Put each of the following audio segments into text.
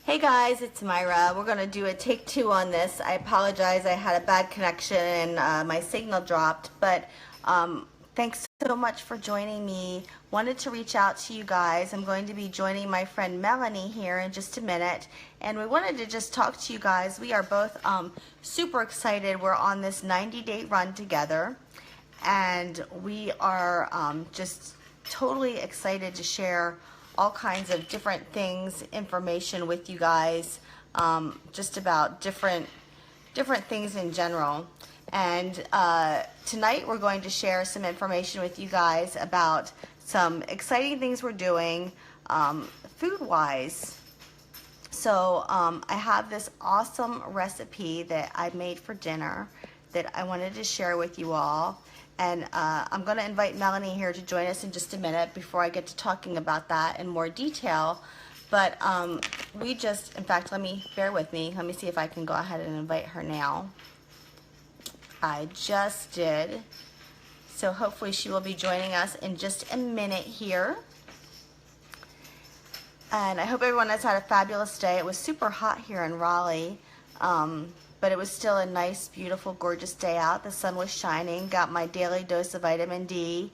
Hey guys, it's Myra. We're going to do a take two on this. I apologize, I had a bad connection and my signal dropped, but thanks so much for joining me. Wanted to reach out to you guys. I'm going to be joining my friend Melanie here in just a minute, and we wanted to just talk to you guys. We are both super excited. We're on this 90-day run together, and we are just totally excited to share all kinds of different things, information with you guys, just about different things in general. And tonight we're going to share some information with you guys about some exciting things we're doing food-wise. So I have this awesome recipe that I made for dinner that I wanted to share with you all. And I'm going to invite Melanie here to join us in just a minute before I get to talking about that in more detail. But we just, in fact, bear with me. Let me see if I can go ahead and invite her now. I just did. So hopefully she will be joining us in just a minute here. And I hope everyone has had a fabulous day. It was super hot here in Raleigh. But it was still a nice, beautiful, gorgeous day out. The sun was shining. Got my daily dose of vitamin D.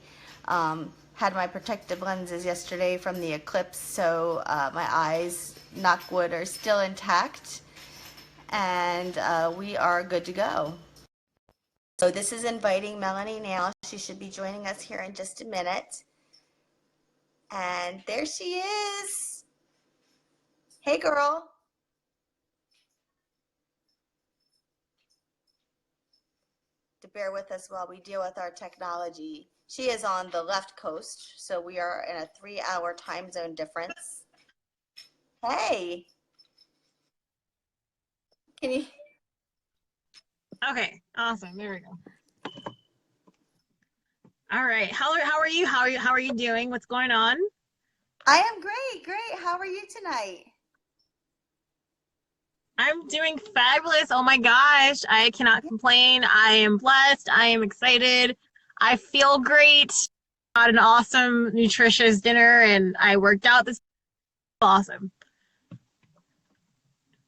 Had my protective lenses yesterday from the eclipse, so my eyes, knock wood, are still intact. And we are good to go. So this is inviting Melanie now. She should be joining us here in just a minute. And there she is. Hey, girl. To bear with us while we deal with our technology. She is on the left coast, so we are in a 3-hour time zone difference. Hey, can you? Okay, awesome. There we go. All right. How are you? How are you doing? What's going on? I am great. How are you tonight? I'm doing fabulous. Oh my gosh. I cannot complain. I am blessed. I am excited. I feel great. Got an awesome, nutritious dinner and I worked out this awesome.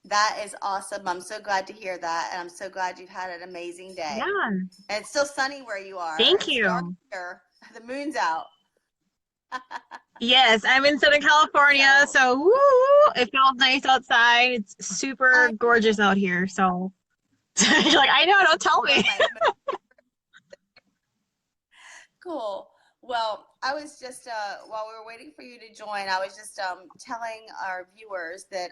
That is awesome. I'm so glad to hear that, and I'm so glad you've had an amazing day. Yeah. And it's still sunny where you are. Thank It's dark you. here. The moon's out. Yes, I'm in Southern California, so woo, it feels nice outside. It's super gorgeous out here. So you're like, I know, don't tell me. Cool. Well, I was just, while we were waiting for you to join, I was just telling our viewers that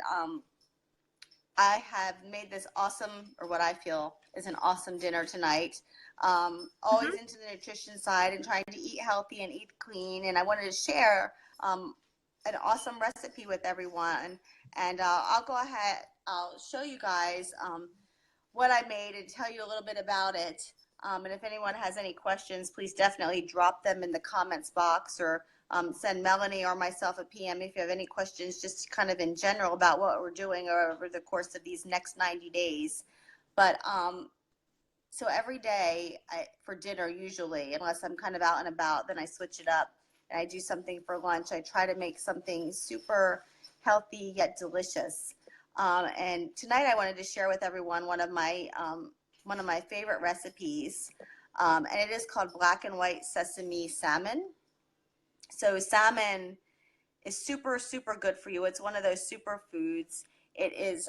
I have made this awesome, or what I feel is an awesome dinner tonight. Always into the nutrition side and trying to eat healthy and eat clean. And I wanted to share an awesome recipe with everyone. And I'll go ahead, I'll show you guys what I made and tell you a little bit about it. And if anyone has any questions, please definitely drop them in the comments box, or send Melanie or myself a PM if you have any questions, just kind of in general about what we're doing over the course of these next 90 days. But so every day for dinner, usually, unless I'm kind of out and about, then I switch it up and I do something for lunch. I try to make something super healthy yet delicious. And tonight I wanted to share with everyone one of my favorite recipes, and it is called black and white sesame salmon. So salmon is super, super good for you. It's one of those superfoods. It is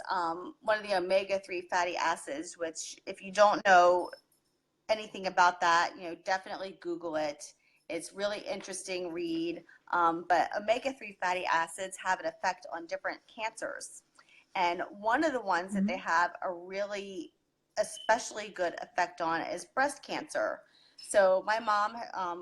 one of the omega-3 fatty acids, which if you don't know anything about that, definitely Google it. It's really interesting read. But omega-3 fatty acids have an effect on different cancers. And one of the ones that they have a really especially good effect on is breast cancer. So my mom,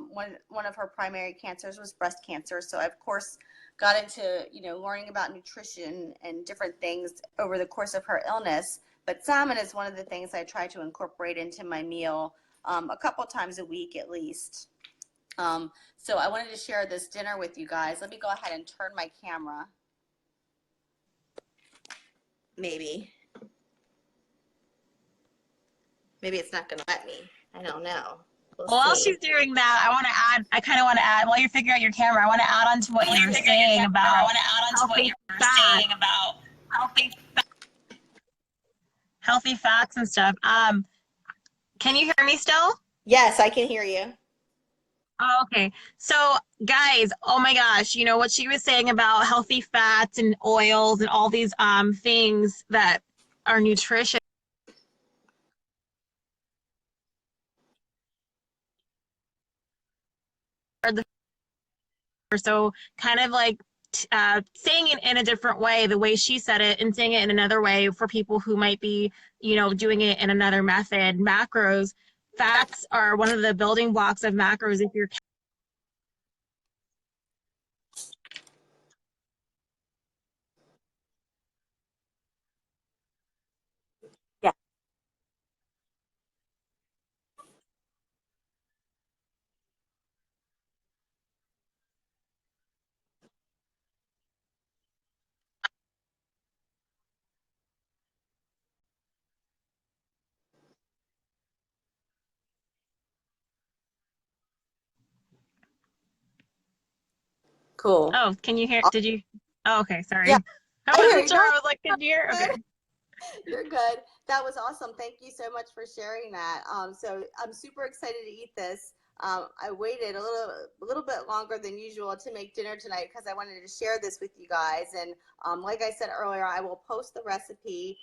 one of her primary cancers was breast cancer. So I, of course, got into, learning about nutrition and different things over the course of her illness. But salmon is one of the things I try to incorporate into my meal a couple times a week at least. So I wanted to share this dinner with you guys. Let me go ahead and turn my camera. Maybe it's not going to let me. I don't know. While she's doing that, I kind of want to add, while you're figuring out your camera, I want to add on to what you were saying about healthy healthy fats and stuff. Can you hear me still? Yes, I can hear you. Oh, okay. So, guys, oh my gosh, you know what she was saying about healthy fats and oils and all these things that are nutritious. So, kind of like saying it in a different way, the way she said it, and saying it in another way for people who might be, you know, doing it in another method. Macros, fats are one of the building blocks of macros. If you're Yeah, cool. oh, can you hear? Did you? Oh, okay, Yeah, sorry. I I hear wasn't you. No, sure. I was like, did you hear? you're Okay. good. You're good. That was awesome. Thank you so much for sharing that. So I'm super excited to eat this. I waited a little bit longer than usual to make dinner tonight because I wanted to share this with you guys. And like I said earlier, I will post the recipe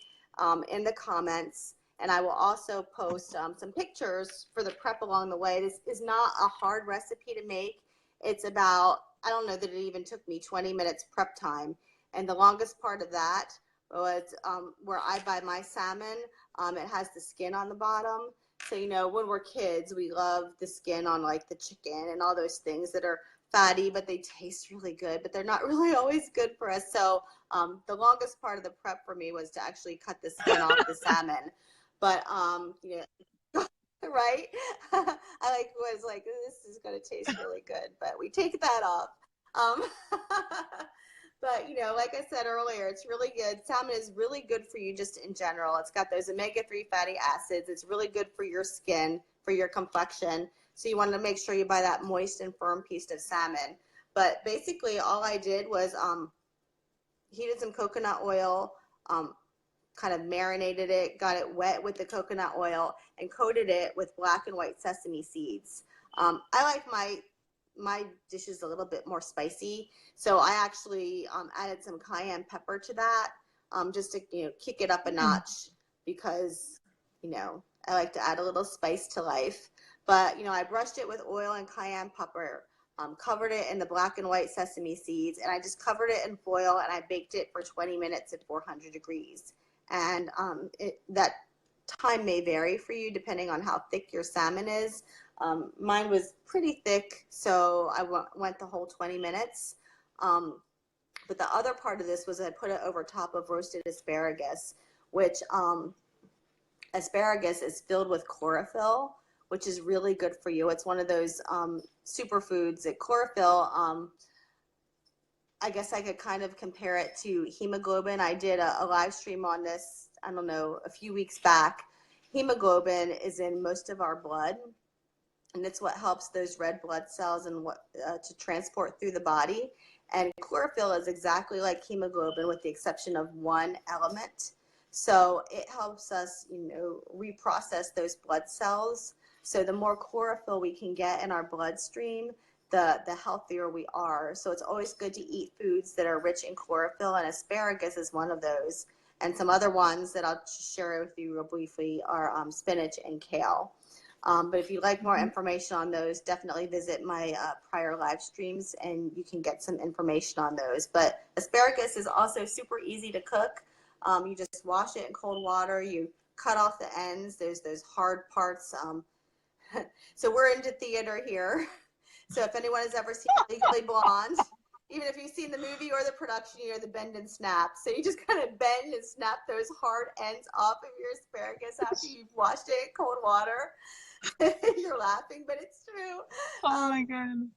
in the comments, and I will also post some pictures for the prep along the way. This is not a hard recipe to make. It's about, I don't know that it even took me 20 minutes prep time. And the longest part of that was where I buy my salmon. It has the skin on the bottom. So, you know, when we're kids, we love the skin on like the chicken and all those things that are fatty, but they taste really good, but they're not really always good for us. So the longest part of the prep for me was to actually cut the skin off the salmon. But, you know, right? I like was like, this is going to taste really good, but we take that off. Um, but you know, like I said earlier, it's really good. Salmon is really good for you just in general. It's got those omega-3 fatty acids. It's really good for your skin, for your complexion. So you want to make sure you buy that moist and firm piece of salmon. But basically, all I did was heated some coconut oil, um, kind of marinated it, got it wet with the coconut oil, and coated it with black and white sesame seeds. I like my dishes a little bit more spicy, so I actually added some cayenne pepper to that, just to kick it up a notch because I like to add a little spice to life. But I brushed it with oil and cayenne pepper. Covered it in the black and white sesame seeds, and I just covered it in foil, and I baked it for 20 minutes at 400 degrees. And that time may vary for you depending on how thick your salmon is. Mine was pretty thick, so I went the whole 20 minutes. But the other part of this was I put it over top of roasted asparagus, which asparagus is filled with chlorophyll, which is really good for you. It's one of those superfoods that chlorophyll, I guess I could kind of compare it to hemoglobin. I did a live stream on this, I don't know, a few weeks back. Hemoglobin is in most of our blood, and it's what helps those red blood cells and what to transport through the body. And chlorophyll is exactly like hemoglobin with the exception of one element. So it helps us, reprocess those blood cells. So the more chlorophyll we can get in our bloodstream, the healthier we are. So it's always good to eat foods that are rich in chlorophyll, and asparagus is one of those. And some other ones that I'll share with you real briefly are spinach and kale. But if you'd like more information on those, definitely visit my prior live streams and you can get some information on those. But asparagus is also super easy to cook. You just wash it in cold water. You cut off the ends. There's those hard parts. So we're into theater here. So if anyone has ever seen Legally Blonde, even if you've seen the movie or the production, the bend and snap. So you just kind of bend and snap those hard ends off of your asparagus after you've washed it in cold water. You're laughing, but it's true. Oh my god.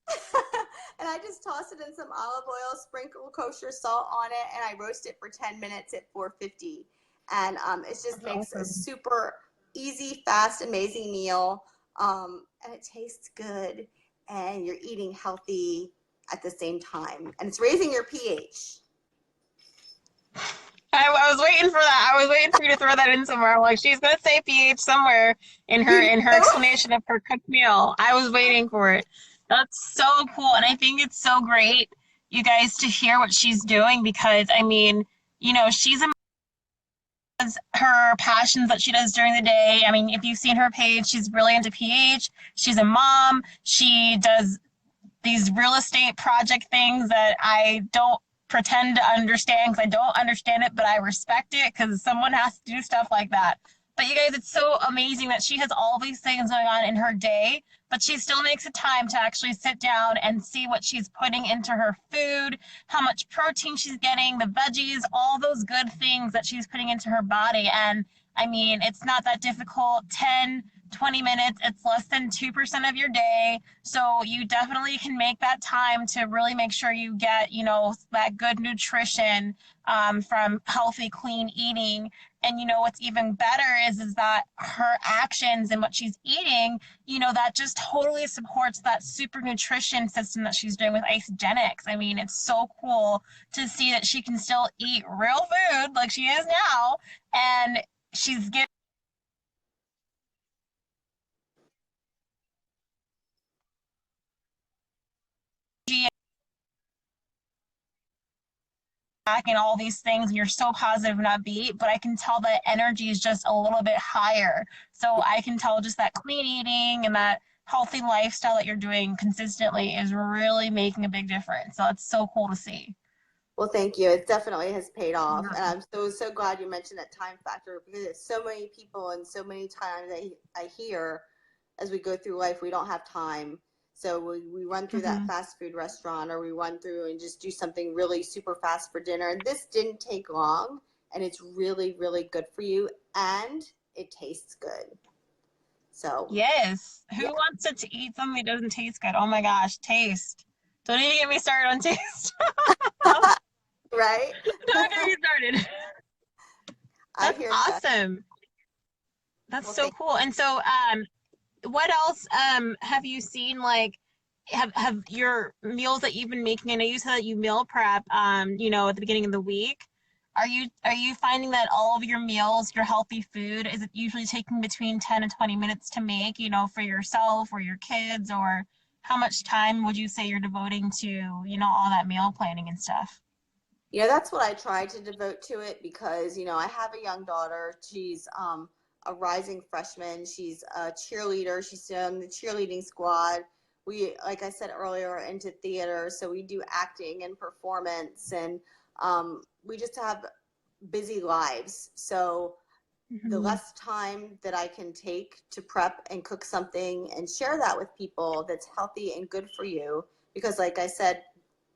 And I just toss it in some olive oil, sprinkle kosher salt on it, and I roast it for 10 minutes at 450. And it just That's makes a awesome. super easy, fast, amazing meal. And it tastes good, and you're eating healthy at the same time. And it's raising your pH. I waiting for that. I was waiting for you to throw that in somewhere. I'm like, she's gonna say pH somewhere You in her know? explanation of her cooked meal. I was waiting for it. That's so cool, and I think it's so great, you guys, to hear what she's doing because I mean, she's a her passions that she does during the day. I mean, if you've seen her page, she's really into pH. She's a mom. She does these real estate project things that I don't pretend to understand because I don't understand it, but I respect it because someone has to do stuff like that. But you guys, it's so amazing that she has all these things going on in her day, but she still makes a time to actually sit down and see what she's putting into her food, how much protein she's getting, the veggies, all those good things that she's putting into her body. And I mean, it's not that difficult. 10-20 minutes, it's less than 2% of your day. So you definitely can make that time to really make sure you get, that good nutrition from healthy, clean eating. And what's even better is that her actions and what she's eating, that just totally supports that super nutrition system that she's doing with IsaGenics. I mean, it's so cool to see that she can still eat real food like she is now, and she's getting back and all these things, and you're so positive and upbeat, but I can tell that energy is just a little bit higher. So I can tell just that clean eating and that healthy lifestyle that you're doing consistently is really making a big difference. So it's so cool to see. Well, thank you. It definitely has paid off. Yeah. And I'm so glad you mentioned that time factor because so many people and so many times I hear as we go through life, we don't have time. So we run through that Mm-hmm. fast food restaurant or we run through and just do something really super fast for dinner. And this didn't take long and it's really, really good for you and it tastes good. So, Yes. Who yeah, wants it to eat something that doesn't taste good? Oh my gosh, taste. Don't even get me started on taste. right? Don't get me started. I That's hear that. awesome. That's Well, so thank cool. And so, what else have you seen like have your meals that you've been making? I know you said that you meal prep at the beginning of the week. Are you finding that all of your meals, your healthy food, is it usually taking between 10 and 20 minutes to make, for yourself or your kids, or how much time would you say you're devoting to, all that meal planning and stuff? That's what I try to devote to it because, I have a young daughter. She's a rising freshman. She's a cheerleader. She's on the cheerleading squad. We, like I said earlier, are into theater. So we do acting and performance and we just have busy lives. So the Mm-hmm. less time that I can take to prep and cook something and share that with people that's healthy and good for you. Because like I said,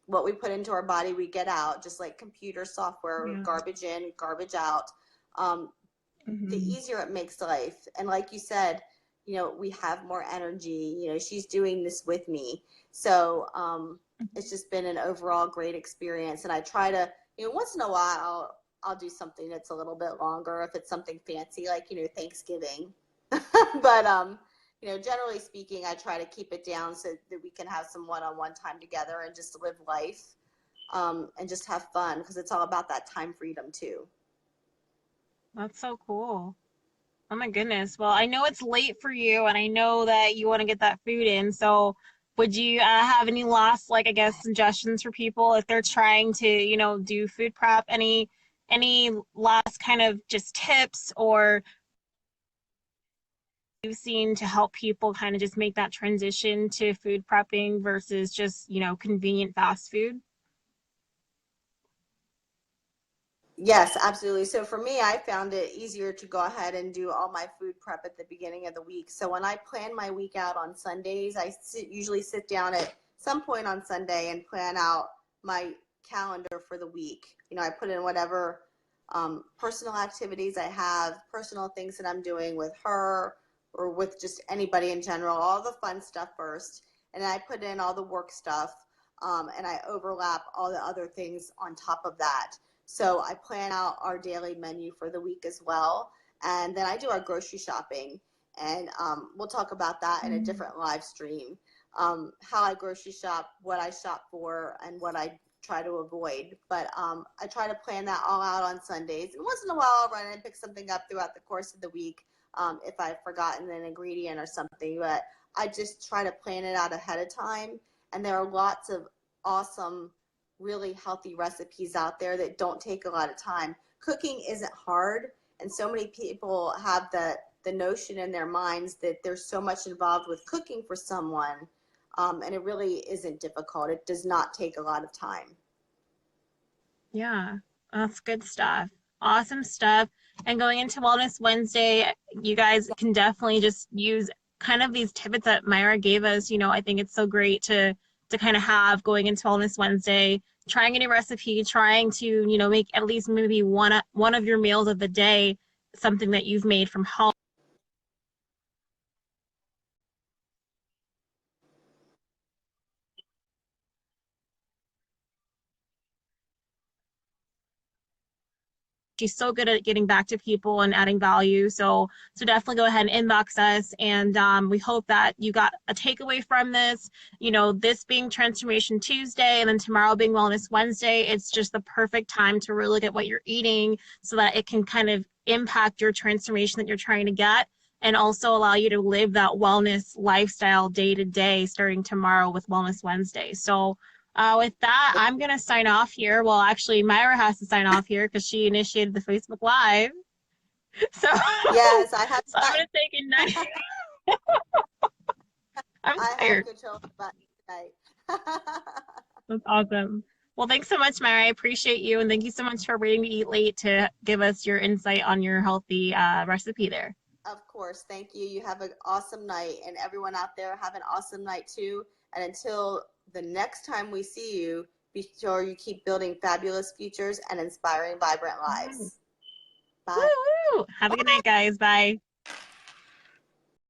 what we put into our body, we get out, just like computer software, Yeah. garbage in, garbage out. Um, the Mm-hmm. easier it makes life. And like you said, we have more energy. She's doing this with me. So it's just been an overall great experience. And I try to, once in a while, I'll do something that's a little bit longer if it's something fancy, like, Thanksgiving. But generally speaking, I try to keep it down so that we can have some one-on-one time together and just live life and just have fun because it's all about that time freedom too. That's so cool. Oh my goodness. Well, I know it's late for you, and I know that you want to get that food in. So, would you have any last, like, I guess, suggestions for people if they're trying to, do food prep? Any last kind of just tips or you've seen to help people kind of just make that transition to food prepping versus just, convenient fast food? Yes, absolutely. So for me, I found it easier to go ahead and do all my food prep at the beginning of the week. So when I plan my week out on Sundays, usually sit down at some point on Sunday and plan out my calendar for the week. I put in whatever personal activities I have, personal things that I'm doing with her or with just anybody in general, all the fun stuff first. And then I put in all the work stuff and I overlap all the other things on top of that. So I plan out our daily menu for the week as well. And then I do our grocery shopping. And we'll talk about that in a different live stream. How I grocery shop, what I shop for, and what I try to avoid. But I try to plan that all out on Sundays. And once in a while, I'll run and pick something up throughout the course of the week if I've forgotten an ingredient or something. But I just try to plan it out ahead of time. And there are lots of awesome, really healthy recipes out there that don't take a lot of time. Cooking isn't hard, and so many people have the notion in their minds that there's so much involved with cooking for someone, and it really isn't difficult. It does not take a lot of time. Yeah, that's good stuff. Awesome stuff. And going into Wellness Wednesday, you guys can definitely just use kind of these tidbits that Myra gave us. You know, I think it's so great to kind of have going into Wellness Wednesday, trying a new recipe, trying to, you know, make at least maybe one of your meals of the day something that you've made from home. She's so good at getting back to people and adding value. So definitely go ahead and inbox us. And we hope that you got a takeaway from this. You know, this being Transformation Tuesday and then tomorrow being Wellness Wednesday, it's just the perfect time to really look at what you're eating so that it can kind of impact your transformation that you're trying to get and also allow you to live that wellness lifestyle day to day starting tomorrow with Wellness Wednesday. So with that, I'm going to sign off here. Well, actually, Myra has to sign off here because she initiated the Facebook Live. So, Yes, I have. so I'm going to say good night. I'm I have tired. control of the button tonight. That's awesome. Well, thanks so much, Myra. I appreciate you. And thank you so much for waiting to eat late to give us your insight on your healthy recipe there. Of course. Thank you. You have an awesome night. And everyone out there, have an awesome night too. And until the next time we see you, be sure you keep building fabulous futures and inspiring vibrant lives. Bye. Woo! Have a good night, guys. Bye.